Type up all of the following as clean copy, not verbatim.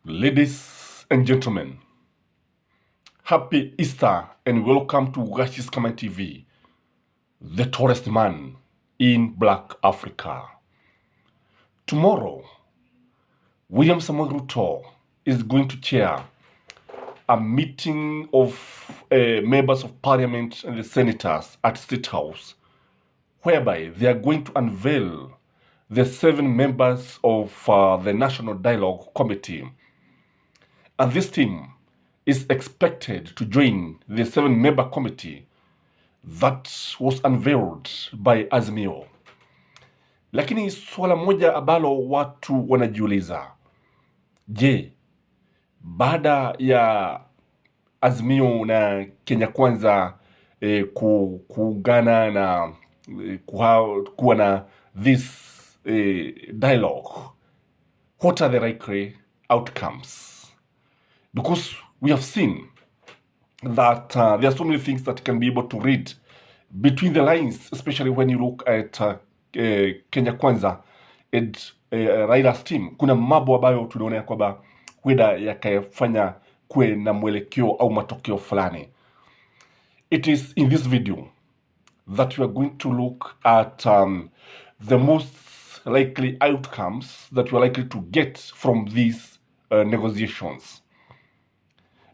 Ladies and gentlemen, happy Easter and welcome to Gashi's Comment TV, the tallest man in Black Africa. Tomorrow, William Samoei Ruto is going to chair a meeting of members of parliament and the senators at State House, whereby they are going to unveil the 7 members of the National Dialogue Committee. And this team is expected to join the 7-member committee that was unveiled by Azimio. Lakini swala moja ambalo watu wanajiuliza, je, baada ya Azimio na Kenya Kwanza kuungana na kuwa na this dialogue, what are the likely outcomes? Because we have seen that there are so many things that can be able to read between the lines, especially when you look at Kenya Kwanza and Raila's team. Kuna mambo ambayo tunaona ya kwamba huenda yakafanya kuwe na mwelekeo au matokeo fulani. It is in this video that we are going to look at the most likely outcomes that we are likely to get from these negotiations.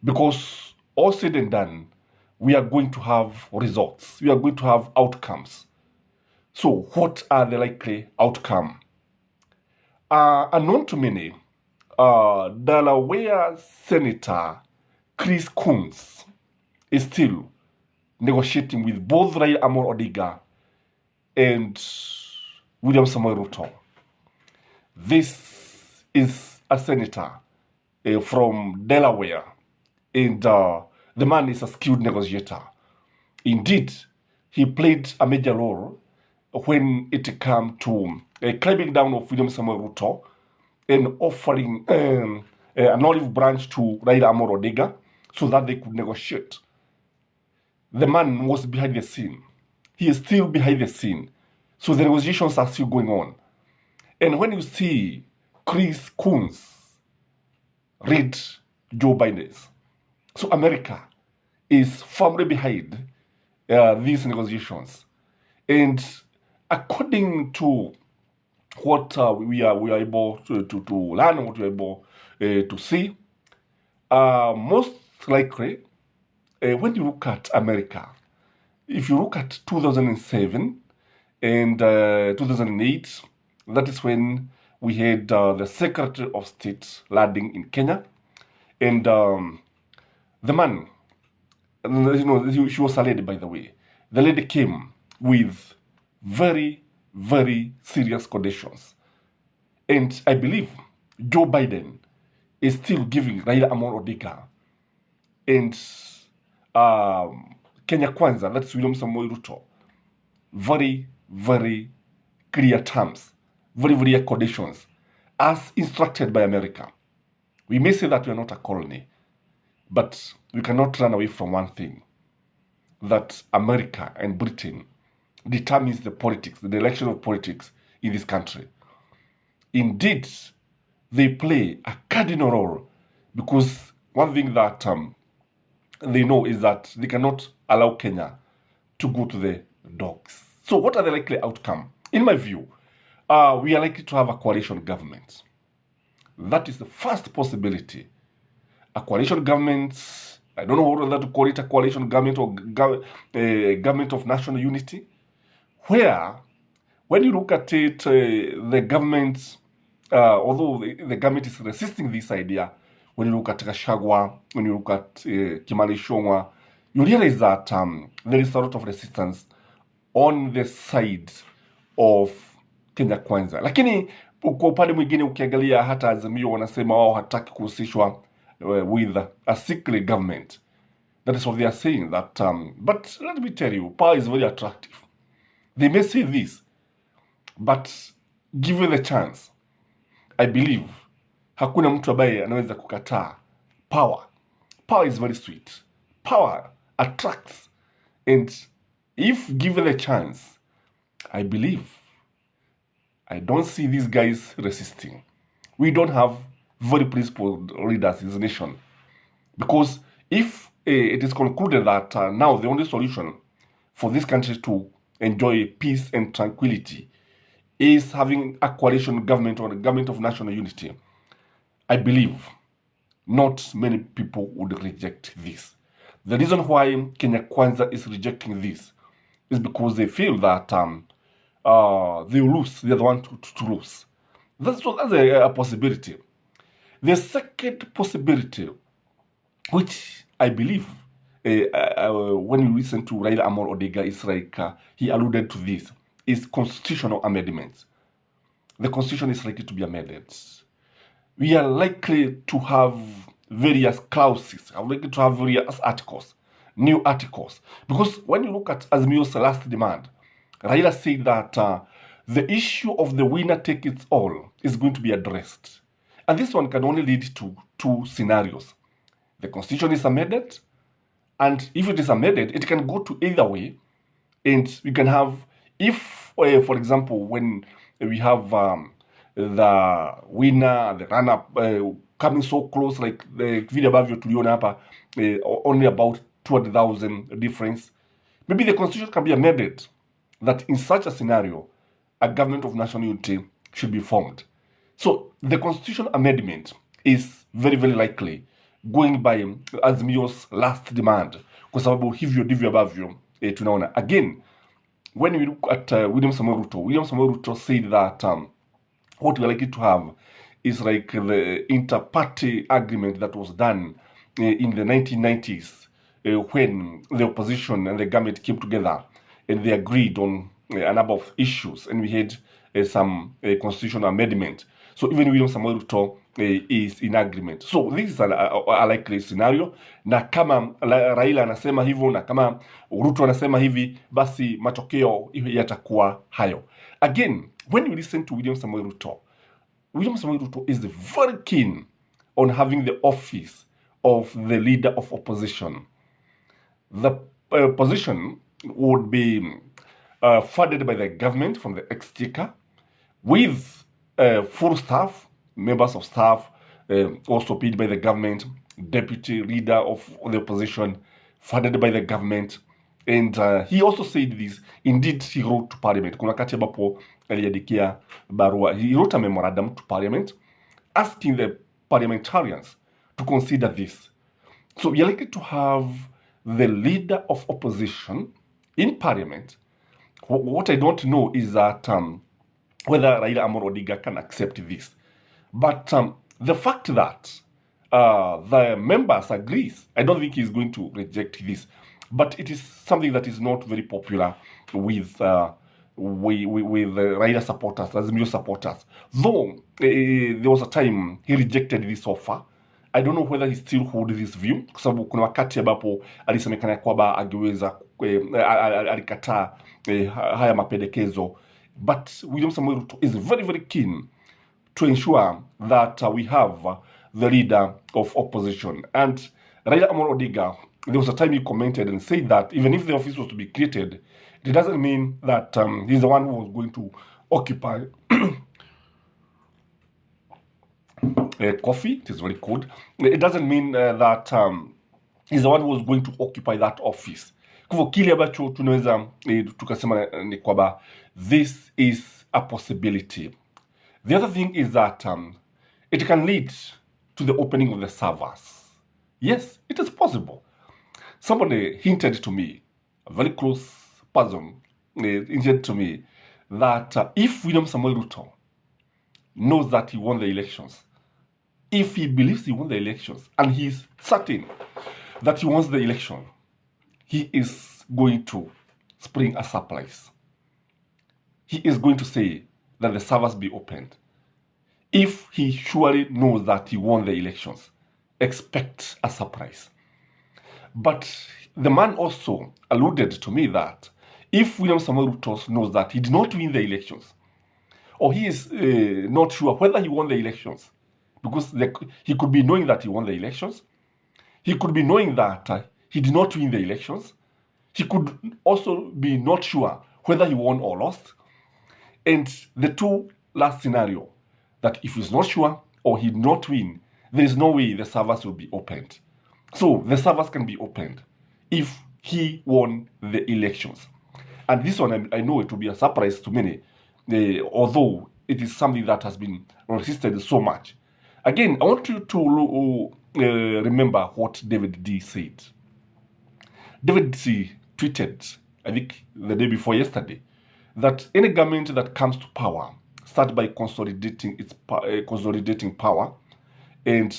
Because all said and done, we are going to have results. We are going to have outcomes. So what are the likely outcome? Unknown to many, Delaware Senator Chris Coons is still negotiating with both Raila Amolo Odinga and William Samoei Ruto. This is a senator from Delaware. And the man is a skilled negotiator. Indeed, he played a major role when it came to climbing down of William Samoei Ruto and offering an olive branch to Raila Amolo Odinga so that they could negotiate. The man was behind the scene. He is still behind the scene. So the negotiations are still going on. And when you see Chris Coons read Joe Biden's, so America is firmly behind these negotiations. And according to what we are able to learn, what we are able to see, most likely, when you look at America, if you look at 2007 and 2008, that is when we had the Secretary of State landing in Kenya. And the man, she was a lady, by the way. The lady came with very, very serious conditions. And I believe Joe Biden is still giving Raila Amolo Odinga and Kenya Kwanza, that's William Samoei Ruto, very, very clear terms, very, very clear conditions, as instructed by America. We may say that we are not a colony, but we cannot run away from one thing, that America and Britain determines the politics, the direction of politics in this country. Indeed, they play a cardinal role, because one thing that they know is that they cannot allow Kenya to go to the dogs. So what are the likely outcome? In my view, we are likely to have a coalition government. That is the first possibility. A coalition government, I don't know whether to call it a coalition government or government of national unity, where, when you look at it, the government, although the government is resisting this idea, when you look at Gachagua, when you look at Kimani Ichung'wah, you realize that there is a lot of resistance on the side of Kenya Kwanza. Lakini kwa upande mwingine ukiangalia hata Azimio wanasema wao hataki kuhusishwa with a secret government. That is what they are saying. That but let me tell you, power is very attractive. They may say this, but given the chance, I believe hakuna mtu ambaye anaweza kukataa power. Power is very sweet. Power attracts, and if given the chance, I believe, I don't see these guys resisting. We don't have very principled leaders in the nation. Because if it is concluded that now the only solution for this country to enjoy peace and tranquility is having a coalition government or a government of national unity, I believe not many people would reject this. The reason why Kenya Kwanza is rejecting this is because they feel that they will lose. They are the one to lose. That's a possibility. The second possibility, which I believe when you listen to Raila Amolo Odinga, is like he alluded to this, is constitutional amendments. The constitution is likely to be amended. We are likely to have various clauses, are likely to have various articles, new articles. Because when you look at Azimio's last demand, Raila said that the issue of the winner take it all is going to be addressed. And this one can only lead to two scenarios. The constitution is amended, and if it is amended, it can go to either way. And we can have, if, for example, when we have the winner, the runner coming so close, like the video ambavyo tuliona hapa, only about 200,000 difference, maybe the constitution can be amended that in such a scenario, a government of national unity should be formed. So the constitution amendment is very, very likely going by Azimio's last demand, kwa sababu hivyo ndivyo ambavyo tunaona. Again, when we look at William Samoei Ruto said that what we are likely to have is like the inter-party agreement that was done in the 1990s when the opposition and the government came together and they agreed on a number of issues, and we had some constitutional amendment. So even William Samoei Ruto is in agreement. So this is a likely scenario, na kama Raila anasema hivyo na kama Ruto anasema hivi, basi matokeo yatakuwa hayo. Again, when you listen to William Samoei Ruto is very keen on having the office of the leader of opposition. The position would be funded by the government from the exchequer, with full staff, members of staff, also paid by the government, deputy leader of the opposition, funded by the government. And he also said this, indeed he wrote to parliament. Kuna kati ambapo aliandikia barua. He wrote a memorandum to parliament asking the parliamentarians to consider this. So we are likely to have the leader of opposition in parliament. What I don't know is that whether Raila Amolo Odinga can accept this. But the fact that the members agrees, I don't think he's going to reject this. But it is something that is not very popular with the Raila supporters, Azimio supporters. Though there was a time he rejected this offer. I don't know whether he still holds this view, kwa sababu kuna wakati ambapo alisemekana kwamba angeweza alikataa haya mapendekezo. But William Samoei Ruto is very, very keen to ensure that we have the leader of opposition. And Raila Amolo Odinga, there was a time he commented and said that even if the office was to be created, it doesn't mean that he's the one who was going to occupy coffee. It is very cold. It doesn't mean that he's the one who was going to occupy that office. Kwa kile ambacho tunaweza tukasema ni kwamba this is a possibility. The other thing is that it can lead to the opening of the servers. Yes, it is possible. Somebody hinted to me, a very close person hinted to me that if William Samoei Ruto knows that he won the elections, if he believes he won the elections, and he's certain that he wants the election, he is going to spring a surprise. He is going to say that the servers be opened. If he surely knows that he won the elections, expect a surprise. But the man also alluded to me that if William Samoei Ruto knows that he did not win the elections, or he is not sure whether he won the elections, because he could be knowing that he won the elections, he could be knowing that he did not win the elections, he could also be not sure whether he won or lost. And the two last scenario, that if he's not sure or he did not win, there is no way the servers will be opened. So the servers can be opened if he won the elections. And this one, I know it will be a surprise to many, although it is something that has been resisted so much. Again, I want you to remember what David D said. David D tweeted, I think the day before yesterday, that any government that comes to power start by consolidating consolidating power and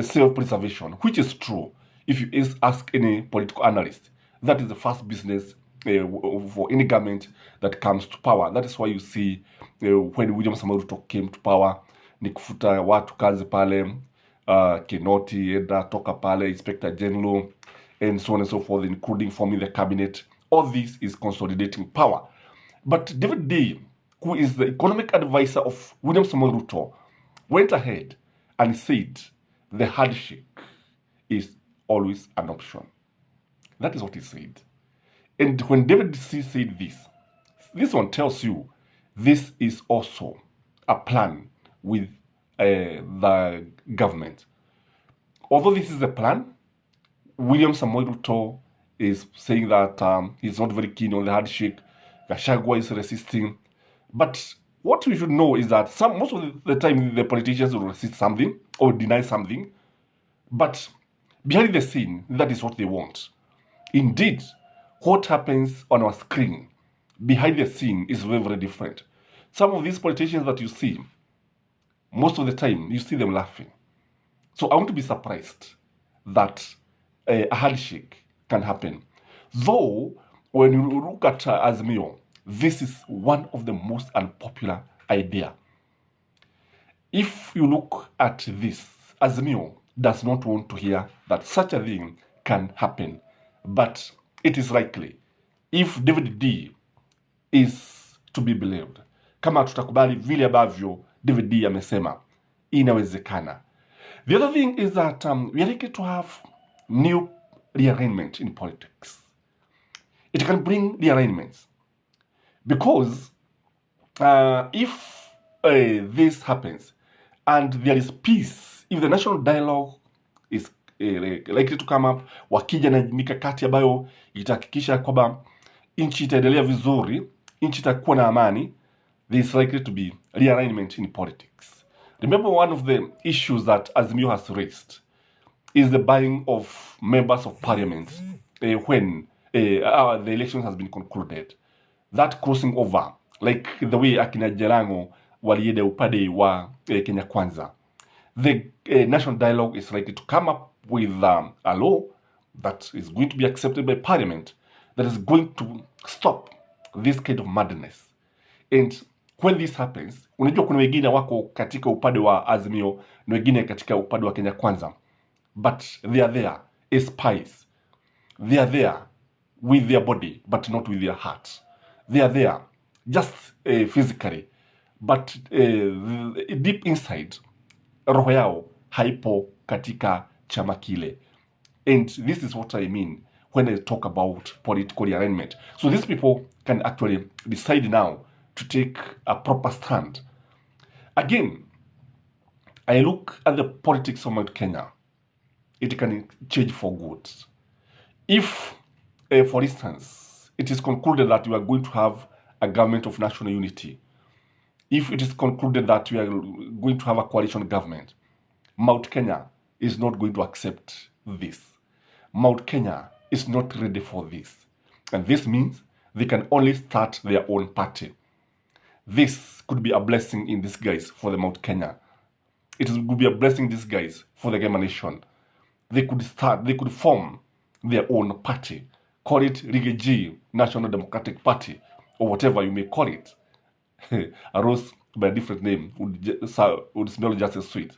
self-preservation, which is true. If you ask any political analyst, that is the first business for any government that comes to power. That is why you see when William Samoei Ruto came to power, ni kufuta watu kazi pale, Kinoti, Eda, toka pale, Inspector General, and so on and so forth, including forming the cabinet. All this is consolidating power. But David D, who is the economic advisor of William Samoei Ruto, went ahead and said the handshake is always an option. That is what he said. And when David C said this one tells you this is also a plan with the government. Although this is a plan, William Samoei Ruto is saying that he's not very keen on the handshake. Gachagua is resisting. But what we should know is that most of the time the politicians will resist something or deny something. But behind the scene, that is what they want. Indeed, what happens on our screen behind the scene is very, very different. Some of these politicians that you see, most of the time, you see them laughing. So I want to be surprised that a handshake can happen. Though, when you look at Azimio, this is one of the most unpopular idea. If you look at this, Azimio does not want to hear that such a thing can happen. But it is likely. If David D is to be believed, kama tutakubali vile ambavyo David D amesema, inawezekana. The other thing is that we are likely to have new realignment in politics. It can bring realignments. Because if this happens and there is peace, if the national dialogue is likely to come up, wakija na mikakati ambayo itahakikisha kwamba nchi itaendelea vizuri, nchi itakuwa na amani, there is likely to be realignment in politics. Remember, one of the issues that Azimio has raised is the buying of members of parliament when the election has been concluded. That crossing over, like the way akina Jalango walienda upande wa Kenya Kwanza. The national dialogue is likely to come up with a law that is going to be accepted by parliament that is going to stop this kind of madness. And when this happens, unajua kuna wengine wako katika upande wa Azimio na wengine katika upande wa Kenya Kwanza. But they are there as spies. They are there with their body, but not with their heart. They are there just physically, but deep inside, roho yao haipo katika chama kile. And this is what I mean when I talk about political realignment. So these people can actually decide now to take a proper stand. Again, I look at the politics of Mount Kenya. It can change for good. If, for instance, it is concluded that we are going to have a government of national unity, if it is concluded that we are going to have a coalition government, Mount Kenya is not going to accept this. Mount Kenya is not ready for this. And this means they can only start their own party. This could be a blessing in disguise for the Mount Kenya. It could be a blessing in disguise for the Gema nation. They could form their own party. Call it Rigiji National Democratic Party, or whatever you may call it. A rose by a different name would smell just as sweet.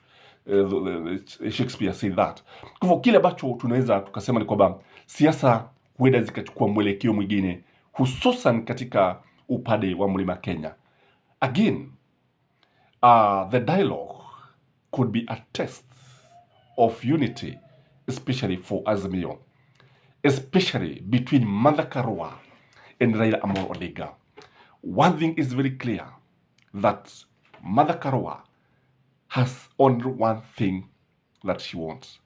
Shakespeare said that. Kwa hivyo kile ambacho tunaweza tukasema ni kwamba siasa huenda zikachukua mwelekeo mwingine, hususan katika upande wa Mlima Kenya. Again, the dialogue could be a test of unity, especially for Azimio, especially between Martha Karua and Raila Amolo Odinga. One thing is very clear, that Martha Karua has only one thing that she wants: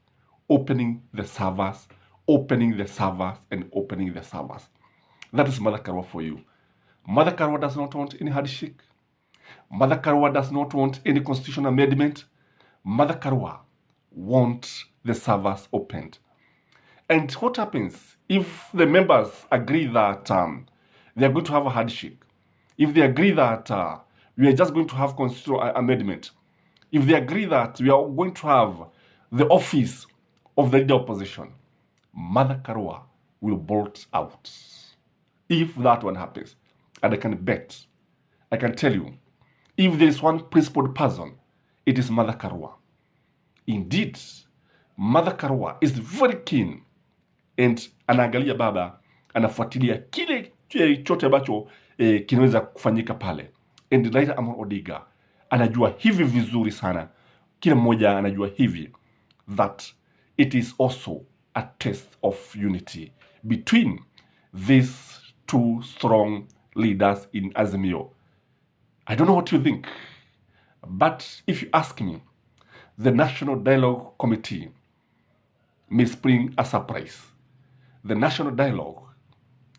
opening the servers, opening the servers, and opening the servers. That is Mother Karua for you. Mother Karua does not want any handshake. Mother Karua does not want any constitutional amendment. Mother Karua wants the servers opened. And what happens if the members agree that they are going to have a handshake? If they agree that we are just going to have constitutional amendment, if they agree that we are going to have the office of the leader opposition, Mother Karua will bolt out. If that one happens, and I can tell you, if there is one principled person, it is Mother Karua. Indeed, Mother Karua is very keen and anaangalia baba, anafuatilia kile chote ambacho kinaweza kufanyika pale. And Raila Amolo Odinga anajua hivi vizuri sana, kila mmoja anajua hivi, that it is also a test of unity between these two strong leaders in Azimio. I don't know what you think, but if you ask me, the National Dialogue Committee may spring a surprise. The National Dialogue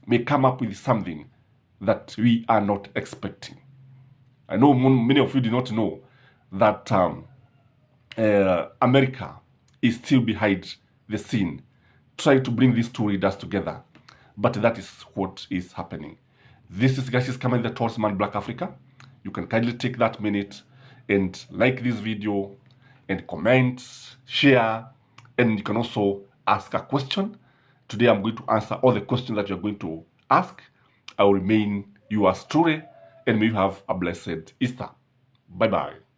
may come up with something that we are not expecting. I know many of you do not know that America is still behind the scene, trying to bring these two leaders together. But that is what is happening. This is Gashi's Coming the Tallest Man Black Africa. You can kindly take that minute and like this video and comment, share, and you can also ask a question. Today I'm going to answer all the questions that you're going to ask. I will remain yours truly, and may you have a blessed Easter. Bye-bye.